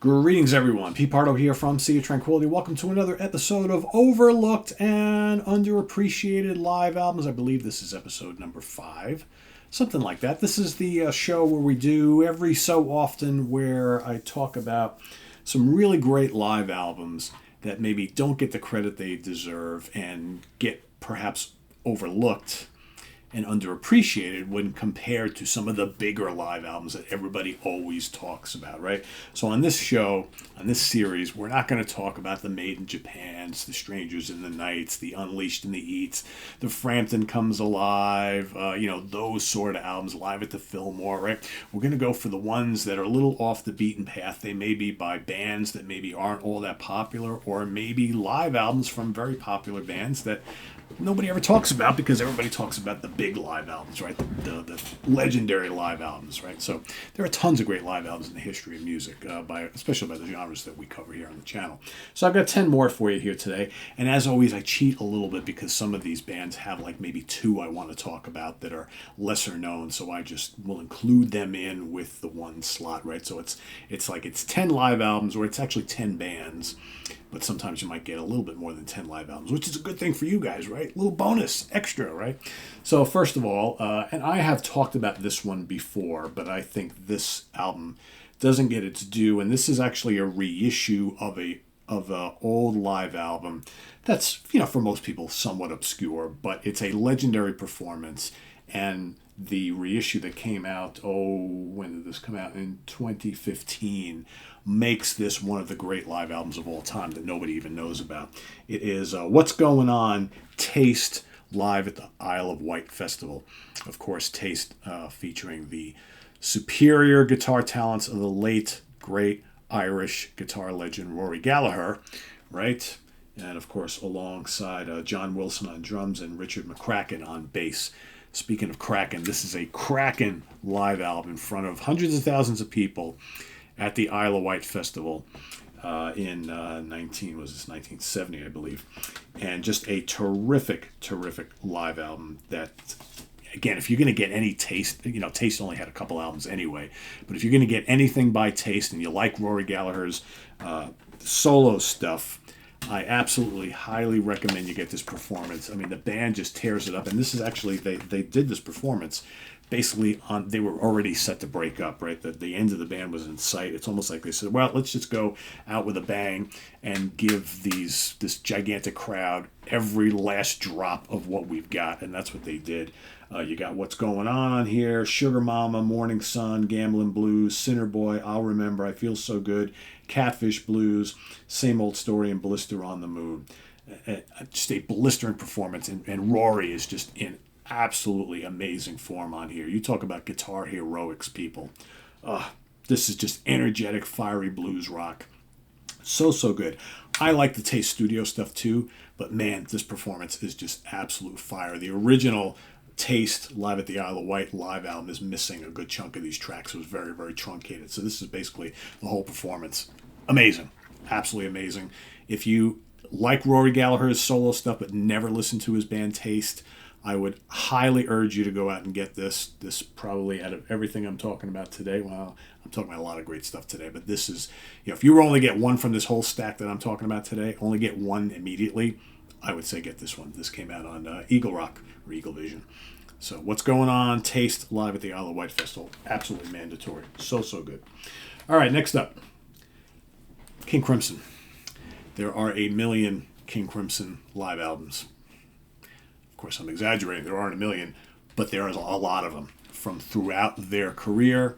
Greetings, everyone. Pete Pardo here from Sea of Tranquility. Welcome to another episode of Overlooked and Underappreciated Live Albums. I believe this is episode number 5, something like that. This is the show where we do every so often where I talk about some really great live albums that maybe don't get the credit they deserve and get perhaps overlooked and underappreciated when compared to some of the bigger live albums that everybody always talks about, right? So on this show, on this series, we're not going to talk about the Made in Japans, the Strangers in the Nights, the Unleashed in the Eats, the Frampton Comes Alive, those sort of albums, Live at the Fillmore, right? We're going to go for the ones that are a little off the beaten path. They may be by bands that maybe aren't all that popular, or maybe live albums from very popular bands that nobody ever talks about because everybody talks about the big live albums, right? The legendary live albums, right? So there are tons of great live albums in the history of music, especially by the genres that we cover here on the channel. So I've got 10 more for you here today. And as always, I cheat a little bit because some of these bands have like maybe 2 I want to talk about that are lesser known. So I just will include them in with the one slot, right? So it's 10 live albums, or it's actually 10 bands. But sometimes you might get a little bit more than 10 live albums, which is a good thing for you guys, right? A little bonus, extra, right? So first of all, and I have talked about this one before, but I think this album doesn't get its due, and this is actually a reissue of a old live album that's, for most people somewhat obscure, but it's a legendary performance. And the reissue that came out, when did this come out? In 2015, makes this one of the great live albums of all time that nobody even knows about. It is What's Going On, Taste, live at the Isle of Wight Festival. Of course, Taste featuring the superior guitar talents of the late, great Irish guitar legend Rory Gallagher, right? And of course, alongside John Wilson on drums and Richard McCracken on bass. Speaking of Kraken, this is a Kraken live album in front of hundreds of thousands of people at the Isle of Wight Festival in 1970, I believe. And just a terrific live album that, again, if you're going to get any Taste, Taste only had a couple albums anyway, but if you're going to get anything by Taste and you like Rory Gallagher's solo stuff, I absolutely highly recommend you get this performance. I mean, the band just tears it up. And this is actually, they did this performance basically they were already set to break up, right? The end of the band was in sight. It's almost like they said, well, let's just go out with a bang and give this gigantic crowd every last drop of what we've got. And that's what they did. You got What's Going On here, Sugar Mama, Morning Sun, Gambling Blues, Sinner Boy, I'll Remember, I Feel So Good, Catfish Blues, Same Old Story, and Blister on the Moon. Just a blistering performance, and Rory is just in absolutely amazing form on here. You talk about guitar heroics, people. This is just energetic, fiery blues rock. So good. I like the Taste studio stuff too, but man, this performance is just absolute fire. The original Taste Live at the Isle of Wight live album is missing a good chunk of these tracks. It was very, very truncated. So this is basically the whole performance. Amazing. Absolutely amazing. If you like Rory Gallagher's solo stuff but never listened to his band Taste, I would highly urge you to go out and get this. This probably, out of everything I'm talking about today, well, I'm talking about a lot of great stuff today, but this is, if you only get one from this whole stack that I'm talking about today, only get one immediately, I would say get this one. This came out on Eagle Rock or Eagle Vision. So What's Going On, Taste, live at the Isle of Wight Festival. Absolutely mandatory. So good. All right, next up, King Crimson. There are a million King Crimson live albums. Of course, I'm exaggerating. There aren't a million, but there is a lot of them from throughout their career.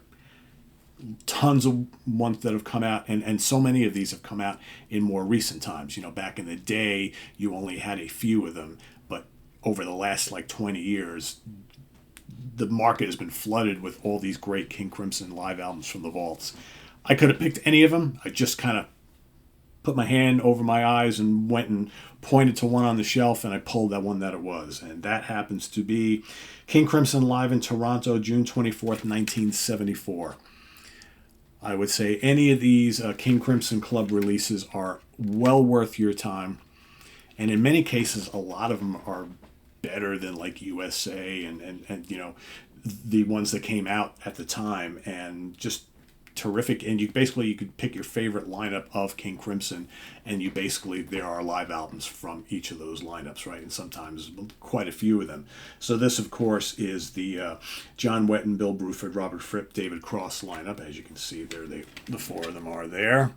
Tons of ones that have come out, and so many of these have come out in more recent times. Back in the day, you only had a few of them, but over the last 20 years, the market has been flooded with all these great King Crimson live albums from the vaults. I could have picked any of them. I just kind of put my hand over my eyes and went and pointed to one on the shelf, and I pulled that one that it was. And that happens to be King Crimson live in Toronto, June 24th, 1974. I would say any of these King Crimson Club releases are well worth your time. And in many cases, a lot of them are better than USA and the ones that came out at the time. And just terrific. And you could pick your favorite lineup of King Crimson, and there are live albums from each of those lineups, right? And sometimes quite a few of them. So this, of course, is the John Wetton, Bill Bruford, Robert Fripp, David Cross lineup. As you can see there, the four of them are there,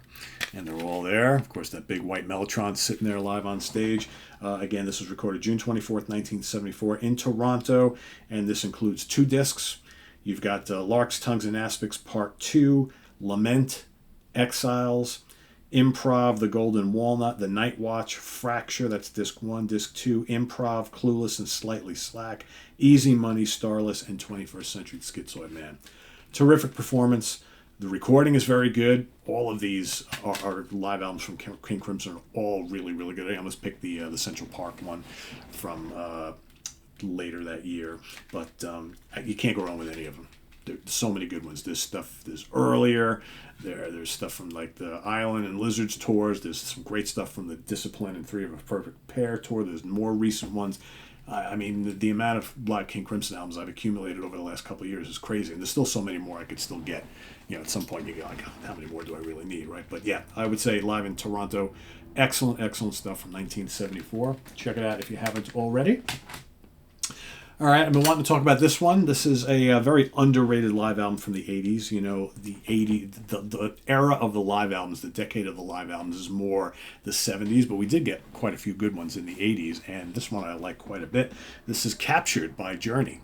and they're all there. Of course, that big white Mellotron sitting there live on stage. Again, this was recorded June 24th, 1974 in Toronto, and this includes 2 discs. You've got Larks, Tongues, and Aspics Part 2, Lament, Exiles, Improv, The Golden Walnut, The Night Watch, Fracture, that's disc 1, disc 2, Improv, Clueless and Slightly Slack, Easy Money, Starless, and 21st Century Schizoid Man. Terrific performance. The recording is very good. All of these are live albums from King Crimson, are all really, really good. I almost picked the Central Park one from later that year, but you can't go wrong with any of them. There's so many good ones. There's earlier. There's stuff from like the Island and Lizards tours. There's some great stuff from the Discipline and Three of a Perfect Pair tour. There's more recent ones. I mean, the amount of live King Crimson albums I've accumulated over the last couple of years is crazy, and there's still so many more I could still get. At some point you go like, how many more do I really need, right? But yeah, I would say live in Toronto, excellent stuff from 1974. Check it out if you haven't already. All right, I've been wanting to talk about this one. This is a very underrated live album from the 80s. The era of the live albums, the decade of the live albums is more the 70s, but we did get quite a few good ones in the 80s, and this one I like quite a bit. This is Captured by Journey.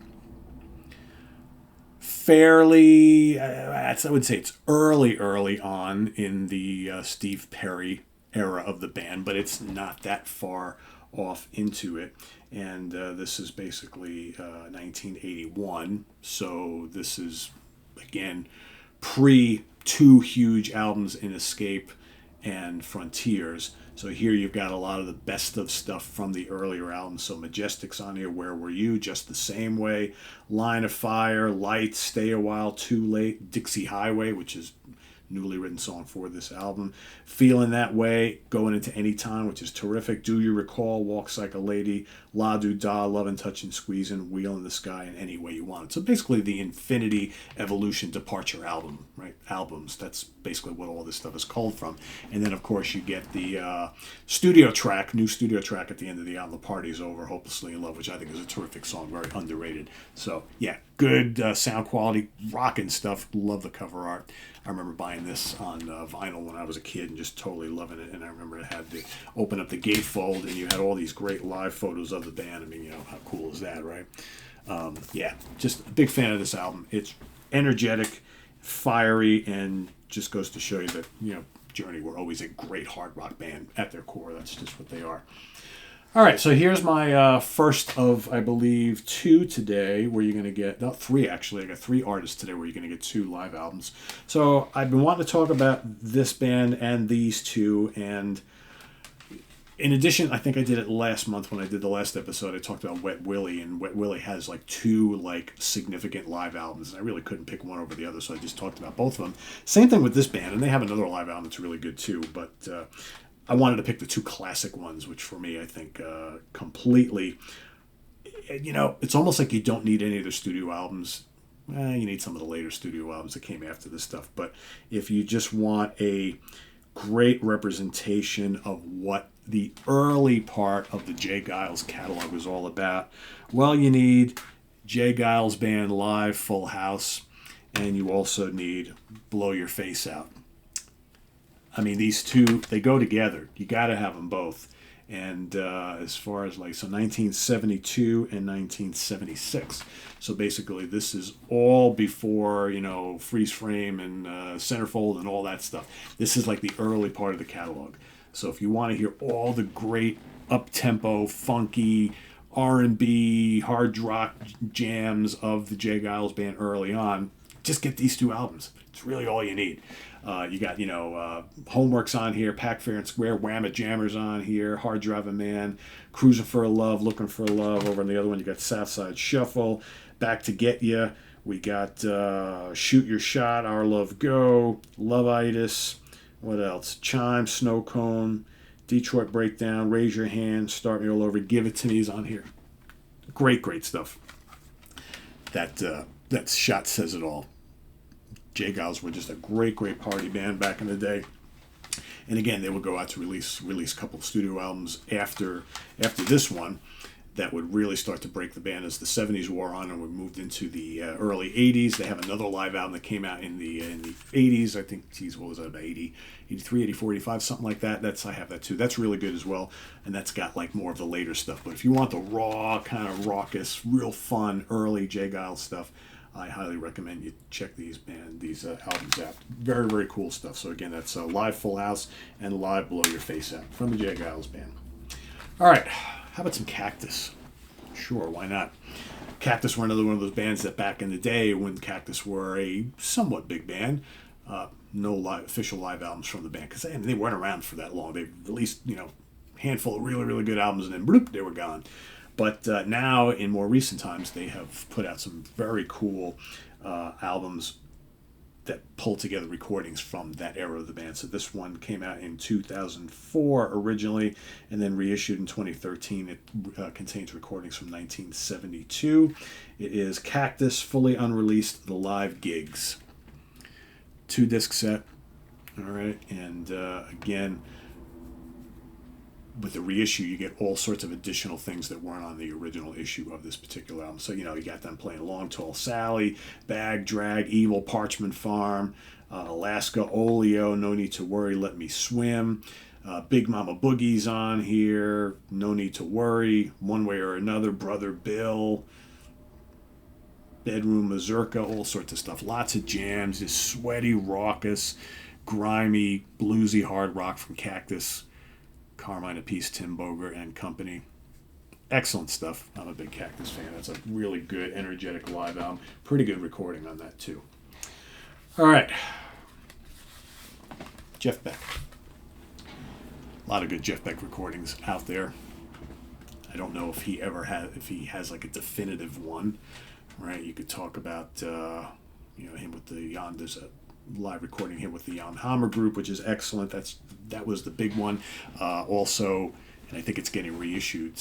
Fairly, I would say it's early on in the Steve Perry era of the band, but it's not that far off into it. And this is basically 1981. So this is, again, pre 2 huge albums in Escape and Frontiers. So here you've got a lot of the best of stuff from the earlier albums. So Majestic's on here, Where Were You, Just the Same Way, Line of Fire, Light, Stay a While, Too Late, Dixie Highway, which is newly written song for this album, Feeling That Way, Going Into Any Time, which is terrific, Do You Recall, Walks Like a Lady, La Do Da, Lovin' Touchin' Squeezin', Wheel in the Sky, and Any Way You Want It. So basically the Infinity Evolution Departure album, right? Albums, that's basically what all this stuff is called from. And then of course you get the new studio track at the end of the album, The Party's Over, Hopelessly in Love, which I think is a terrific song, very underrated. So yeah, good sound quality, rockin' stuff, love the cover art. I remember buying this on vinyl when I was a kid and just totally loving it. And I remember it had the open up the gatefold and you had all these great live photos of the band. I mean, how cool is that, right? Yeah, just a big fan of this album. It's energetic, fiery, and just goes to show you that, Journey were always a great hard rock band at their core. That's just what they are. All right, so here's my first of, I believe, 2 today where you're going to get, 3 actually. I got 3 artists today where you're going to get 2 live albums. So I've been wanting to talk about this band and these 2. And in addition, I think I did it last month when I did the last episode. I talked about Wet Willie, and Wet Willie has 2 significant live albums. And I really couldn't pick one over the other, so I just talked about both of them. Same thing with this band, and they have another live album that's really good too. But I wanted to pick the 2 classic ones, which for me, I think completely, it's almost like you don't need any of their studio albums. You need some of the later studio albums that came after this stuff. But if you just want a great representation of what the early part of the Jay Giles catalog was all about, well, you need Jay Giles Band Live, Full House, and you also need Blow Your Face Out. I mean, these 2, they go together. You got to have them both. And as far as 1972 and 1976. So basically, this is all before, Freeze Frame and Centerfold and all that stuff. This is the early part of the catalog. So if you want to hear all the great up-tempo, funky, R&B, hard rock jams of the Jay Giles Band early on, just get these 2 albums. It's really all you need. You got, Homework's on here, Pack Fair and Square, Whamma Jammer's on here, Hard Driving Man, Cruising for Love, Looking for Love. Over on the other one, you got Southside Shuffle, Back to Get Ya. We got Shoot Your Shot, Our Love Go, Love-itis. What else? Chime, Snow Cone, Detroit Breakdown, Raise Your Hand, Start Me All Over, Give It to Me is on here. Great stuff. That Shot says it all. J Giles were just a great party band back in the day. And again, they would go out to release a couple of studio albums after this one that would really start to break the band as the 70s wore on and we moved into the early 80s. They have another live album that came out in the 80s. I think, what was that, about 83, 84, 85, something like that. I have that too. That's really good as well. And that's got like more of the later stuff. But if you want the raw, kind of raucous, real fun, early J Giles stuff, I highly recommend you check these albums out. Very cool stuff. So again, that's Live Full House and Live Blow Your Face Out from the J Giles Band. All right, how about some Cactus? Sure, why not? Cactus were another one of those bands that back in the day when Cactus were a somewhat big band, no official live albums from the band because they weren't around for that long. They released handful of really good albums and then bloop, they were gone. But now, in more recent times, they have put out some very cool albums that pull together recordings from that era of the band. So this one came out in 2004 originally, and then reissued in 2013. It contains recordings from 1972. It is Cactus, fully unreleased, the live gigs. 2-disc set. All right, and again, with the reissue, you get all sorts of additional things that weren't on the original issue of this particular album. So, you got them playing Long Tall Sally, Bag, Drag, Evil, Parchment Farm, Alaska, Oleo, No Need to Worry, Let Me Swim, Big Mama Boogie's on here, No Need to Worry, One Way or Another, Brother Bill, Bedroom Mazurka, all sorts of stuff. Lots of jams, just sweaty, raucous, grimy, bluesy hard rock from Cactus. Carmine Appice, Tim Bogert, and company. Excellent stuff. I'm a big Cactus fan. That's a really good, energetic live album. Pretty good recording on that, too. All right. Jeff Beck. A lot of good Jeff Beck recordings out there. I don't know if he has like a definitive one, right? You could talk about, him with the there's a live recording here with the Jan Hammer group, which is excellent. That was the big one. Also, and I think it's getting reissued,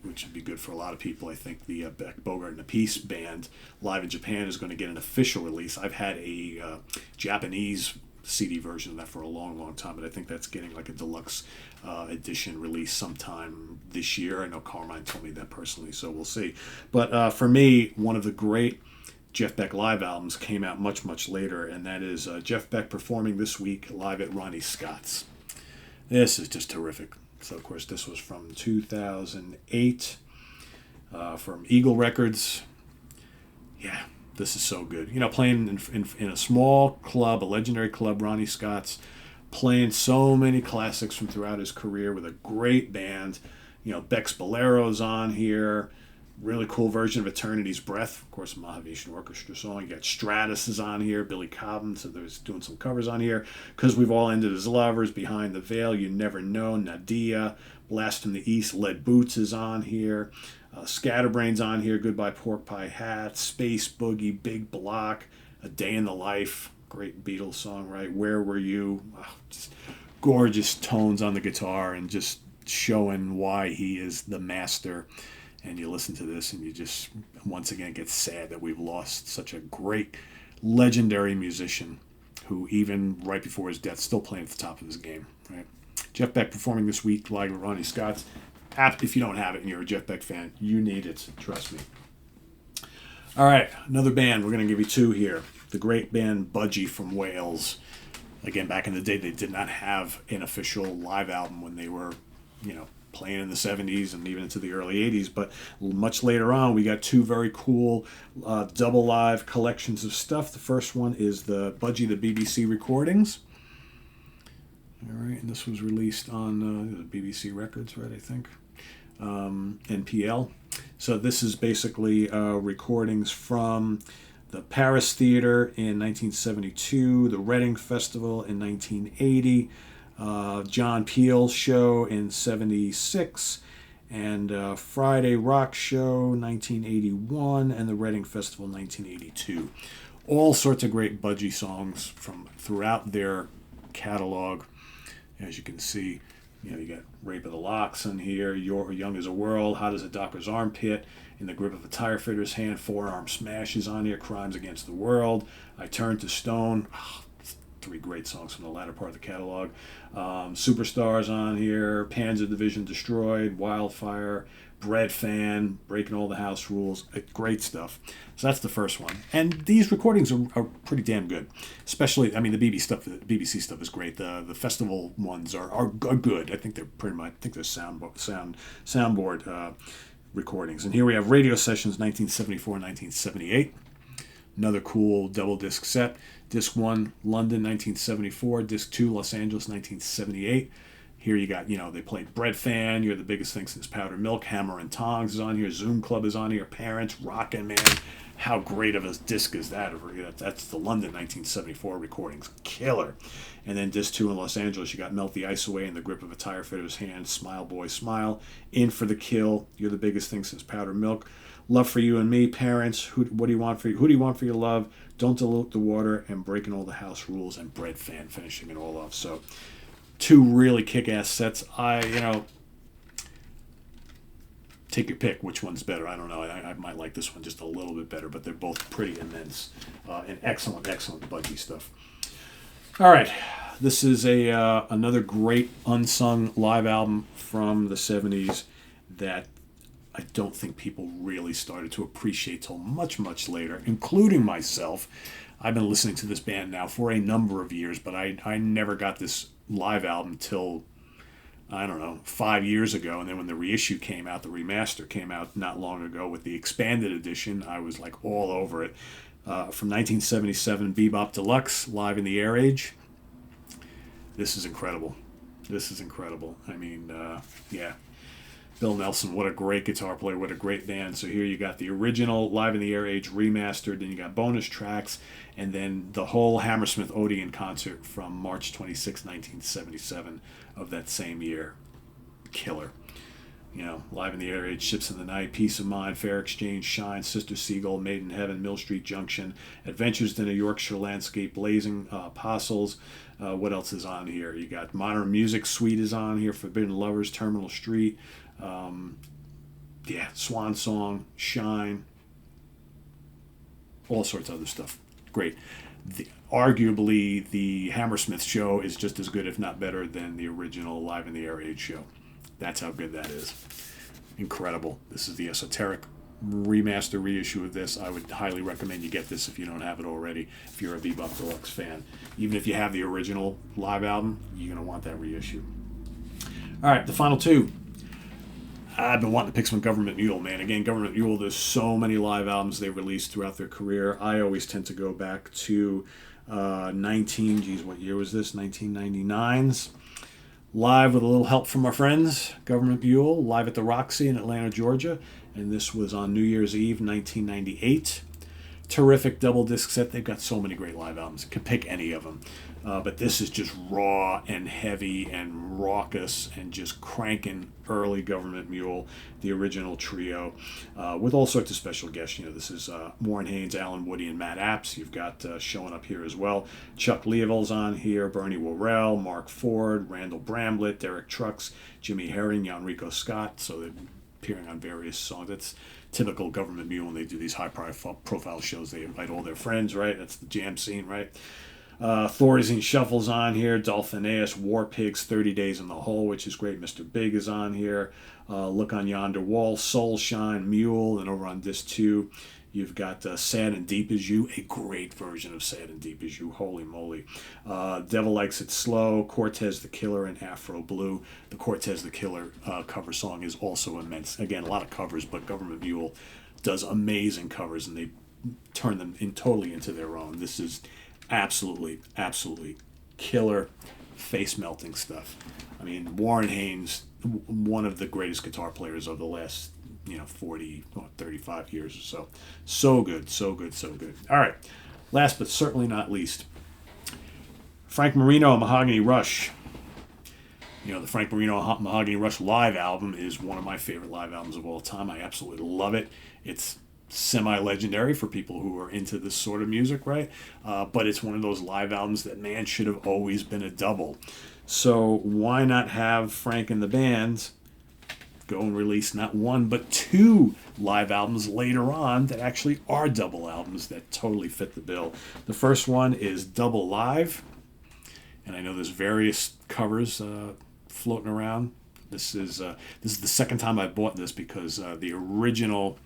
which would be good for a lot of people. I think the Beck, Bogart, and Appice band live in Japan is going to get an official release. I've had a Japanese CD version of that for a long time, but I think that's getting like a deluxe edition release sometime this year. I know Carmine told me that personally, so we'll see. But for me, one of the great Jeff Beck live albums came out much later, and that is Jeff Beck performing this week live at Ronnie Scott's. This is just terrific. So, of course, this was from 2008 from Eagle Records. Yeah, this is so good. Playing in a small club, a legendary club, Ronnie Scott's, playing so many classics from throughout his career with a great band. Beck's Bolero's on here. Really cool version of Eternity's Breath, of course, a Mahavishnu Orchestra song. You got Stratus is on here, Billy Cobham, so there's doing some covers on here. Because We've All Ended as Lovers, Behind the Veil, You Never Know, Nadia, Blast from the East, Lead Boots is on here. Scatterbrain's on here, Goodbye Pork Pie Hat, Space Boogie, Big Block, A Day in the Life, great Beatles song, right? Where Were You? Oh, just gorgeous tones on the guitar and just showing why he is the master. And you listen to this and you just, once again, get sad that we've lost such a great, legendary musician who, even right before his death, still playing at the top of his game. Right? Jeff Beck performing this week live with Ronnie Scott's. If you don't have it and you're a Jeff Beck fan, you need it. Trust me. All right, another band. We're going to give you two here. The great band Budgie from Wales. Again, back in the day, they did not have an official live album when they were, playing in the 70s and even into the early 80s, but much later on we got two very cool double live collections of stuff. The first one is the Budgie the BBC recordings. All right, and this was released on BBC Records, right, I think, NPL. So this is basically recordings from the Paris Theatre in 1972, the Reading Festival in 1980, John Peel's show in 76, and Friday Rock Show 1981, and the Reading Festival 1982. All sorts of great Budgie songs from throughout their catalog. As you can see, You know, you got Rape of the Locks on here, You're Young as a World, Hot as a Doctor's Armpit, In the Grip of a Tire Fitter's Hand, Forearm Smashes on here, Crimes Against the World, I Turn to Stone. Oh, three great songs from the latter part of the catalog. Superstars on here, Panzer Division Destroyed, Wildfire, Bread Fan, Breaking All the House Rules. Great stuff. So that's the first one. And these recordings are pretty damn good. Especially, I mean, the BBC stuff is great. The festival ones are good. I think they're pretty much, I think they're soundboard recordings. And here we have Radio Sessions 1974 and 1978. Another cool double disc set. Disc 1, London, 1974. Disc 2, Los Angeles, 1978. Here you got, they played Bread Fan, You're the Biggest Thing Since Powdered Milk, Hammer and Tongs is on here, Zoom Club is on here, Parents, Rockin' Man. How great of a disc is that? That's the London 1974 recordings. Killer. And then disc 2 in Los Angeles, you got Melt the Ice Away, In the Grip of a Tire Fitter's Hand, Smile Boy Smile, In for the Kill, You're the Biggest Thing Since Powdered Milk, Love for You and Me, Parents, Who do you want for your love, Don't Dilute the Water, and Breaking All the House Rules, and Bread Fan finishing it all off. So, two really kick-ass sets. Take your pick. Which one's better? I don't know. I might like this one just a little bit better, but they're both pretty immense and excellent Budgie stuff. All right, this is another great unsung live album from the 70s that I don't think people really started to appreciate till much, much later, including myself. I've been listening to this band now for a number of years, but I never got this live album till, I don't know, 5 years ago. And then when the reissue came out, the remaster came out not long ago with the expanded edition, I was like all over it. From 1977, Bebop Deluxe, Live in the Air Age. This is incredible. I mean, yeah. Bill Nelson, what a great guitar player, what a great band. So here you got the original Live in the Air Age remastered, then you got bonus tracks, and then the whole Hammersmith Odeon concert from March 26, 1977 of that same year. Killer. Live in the Air Age, Ships in the Night, Peace of Mind, Fair Exchange, Shine, Sister Seagull, Made in Heaven, Mill Street Junction, Adventures in a Yorkshire Landscape, Blazing Apostles. What else is on here? You got Modern Music Suite is on here, Forbidden Lovers, Terminal Street, Swan Song, Shine, all sorts of other stuff. Great. Arguably, the Hammersmith show is just as good, if not better, than the original Live in the Air Age show. That's how good that is. Incredible. This is the Esoteric remaster reissue of this. I would highly recommend you get this if you don't have it already, if you're a Bebop Deluxe fan. Even if you have the original live album, you're going to want that reissue. All right, the final two. I've been wanting to pick some Government Mule, man. Again, Government Mule, there's so many live albums they released throughout their career. I always tend to go back to what year was this? 1999's Live with a little help from our friends, Government Mule, live at the Roxy in Atlanta, Georgia. And this was on New Year's Eve, 1998. Terrific double disc set. They've got so many great live albums. You could pick any of them. But this is just raw and heavy and raucous and just cranking early Government Mule, the original trio, with all sorts of special guests. This is Warren Haynes, Alan Woody, and Matt Apps. You've got showing up here as well. Chuck Leavell's on here, Bernie Worrell, Mark Ford, Randall Bramblett, Derek Trucks, Jimmy Herring, Enrico Scott. So they're appearing on various songs. That's typical Government Mule when they do these high-profile shows. They invite all their friends, right? That's the jam scene, right? Thorazine Shuffle's on here, Dolphineus, War Pigs, 30 Days in the Hole, which is great. Mr. Big is on here. Look on Yonder Wall, Soul Shine, Mule, and over on disc 2, you've got Sad and Deep as You, a great version of Sad and Deep as You, holy moly. Devil Likes It Slow, Cortez the Killer, and Afro Blue. The Cortez the Killer cover song is also immense. Again, a lot of covers, but Government Mule does amazing covers, and they turn them totally into their own. This is absolutely killer, face-melting stuff. I mean, Warren Haynes, one of the greatest guitar players of the last 35 years or so. So good. All right, last but certainly not least, Frank Marino and Mahogany Rush. The Frank Marino Mahogany Rush live album is one of my favorite live albums of all time. I absolutely love it. It's semi-legendary for people who are into this sort of music, right? But it's one of those live albums that, man, should have always been a double. So why not have Frank and the band go and release not one but two live albums later on that actually are double albums that totally fit the bill. The first one is Double Live, and I know there's various covers floating around. This is the second time I bought this because the original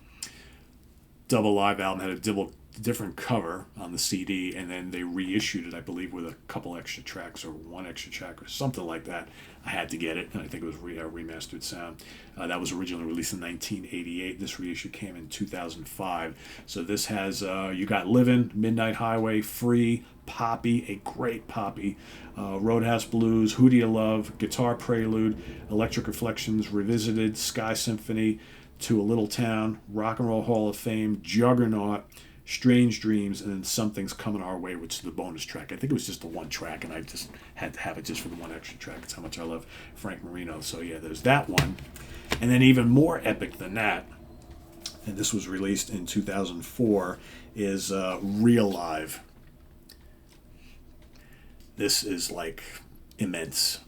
Double Live album had a different cover on the CD, and then they reissued it, I believe, with a couple extra tracks or one extra track or something like that. I had to get it, and I think it was remastered sound. That was originally released in 1988. This reissue came in 2005. So this has You Got Livin', Midnight Highway, Free, Poppy, a great Poppy, Roadhouse Blues, Who Do You Love, Guitar Prelude, Electric Reflections, Revisited, Sky Symphony, To a Little Town, Rock and Roll Hall of Fame, Juggernaut, Strange Dreams, and then Something's Coming Our Way, which is the bonus track. I think it was just the one track, and I just had to have it just for the one extra track. That's how much I love Frank Marino. So yeah, there's that one. And then even more epic than that, and this was released in 2004, is Real Live. This is like immense.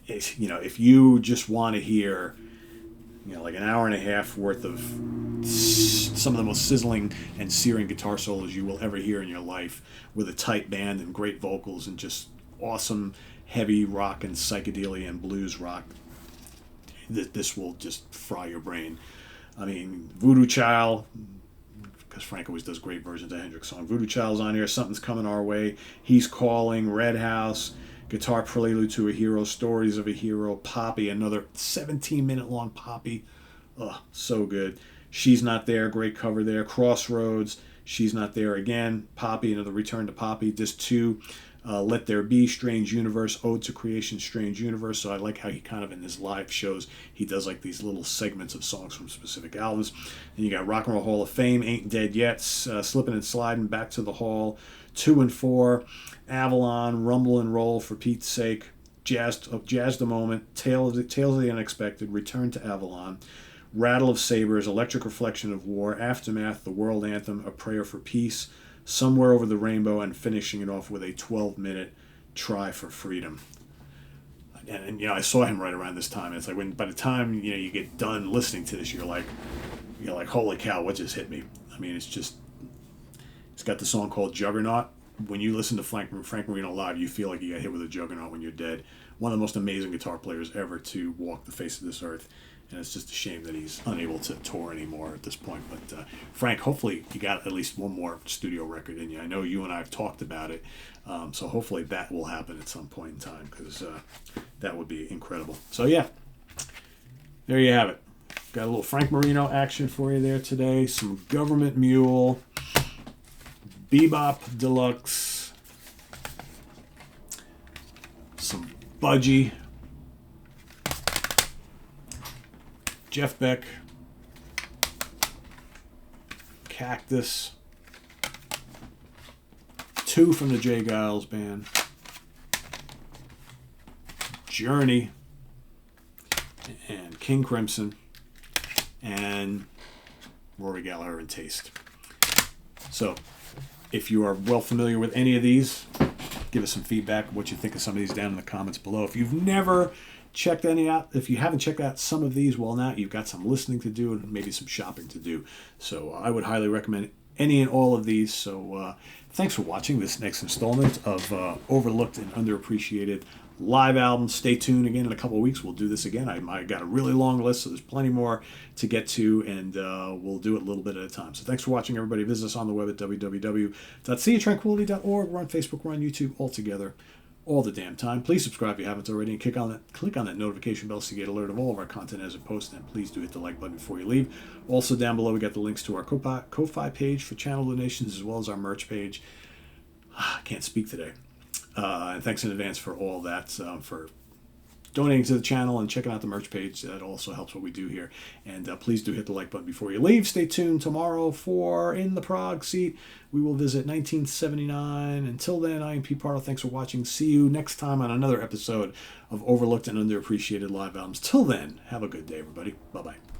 If you just want to hear like an hour and a half worth of some of the most sizzling and searing guitar solos you will ever hear in your life, with a tight band and great vocals and just awesome heavy rock and psychedelia and blues rock, this will just fry your brain. I mean, Voodoo Child, because Frank always does great versions of Hendrix song. Voodoo Child's on here, Something's Coming Our Way, He's Calling, Red House, Guitar Prelude to a Hero, Stories of a Hero, Poppy, another 17-minute long Poppy. Oh, so good. She's Not There, great cover there. Crossroads, She's Not There again. Poppy, another return to Poppy. Disc 2, Let There Be, Strange Universe, Ode to Creation, Strange Universe. So I like how he kind of, in his live shows, he does like these little segments of songs from specific albums. And you got Rock and Roll Hall of Fame, Ain't Dead Yet, Slipping and Sliding, Back to the Hall, 2 and 4, Avalon, Rumble and Roll, For Pete's Sake, Jazzed a Moment, Tales of the Unexpected, Return to Avalon, Rattle of Sabers, Electric Reflection of War, Aftermath, The World Anthem, A Prayer for Peace, Somewhere Over the Rainbow, and finishing it off with a 12-minute Try for Freedom. And I saw him right around this time. And it's like by the time you get done listening to this, you're like, holy cow, what just hit me? I mean, it's got the song called Juggernaut. When you listen to Frank Marino live, you feel like you got hit with a juggernaut when you're dead. One of the most amazing guitar players ever to walk the face of this earth. And it's just a shame that he's unable to tour anymore at this point. But Frank, hopefully you got at least one more studio record in you. I know you and I have talked about it. So hopefully that will happen at some point in time, because that would be incredible. So yeah, there you have it. Got a little Frank Marino action for you there today. Some Government Mule, Bebop Deluxe, some Budgie, Jeff Beck, Cactus, 2 from the Jay Giles Band, Journey, and King Crimson, and Rory Gallagher and Taste. So, if you are well familiar with any of these, give us some feedback, what you think of some of these down in the comments below. If you've never checked any out, if you haven't checked out some of these, well, now you've got some listening to do and maybe some shopping to do. So I would highly recommend any and all of these. So thanks for watching this next installment of Overlooked and Underappreciated live albums. Stay tuned again in a couple of weeks. We'll do this again. I got a really long list, so there's plenty more to get to, and we'll do it a little bit at a time. So thanks for watching, everybody. Visit us on the web at www.seaoftranquility.org. We're on Facebook, we're on YouTube, all together, all the damn time. Please subscribe if you haven't already, and click on that notification bell so you get alert of all of our content as it posts. And please do hit the like button before you leave. Also down below we got the links to our Ko-Fi page for channel donations, as well as our merch page. I can't speak today. And thanks in advance for all that, for donating to the channel and checking out the merch page. That also helps what we do here. And please do hit the like button before you leave. Stay tuned tomorrow for In the Prague Seat. We will visit 1979. Until then, I am Pete Pardo. Thanks for watching. See you next time on another episode of Overlooked and Underappreciated Live Albums. Till then, have a good day, everybody. Bye-bye.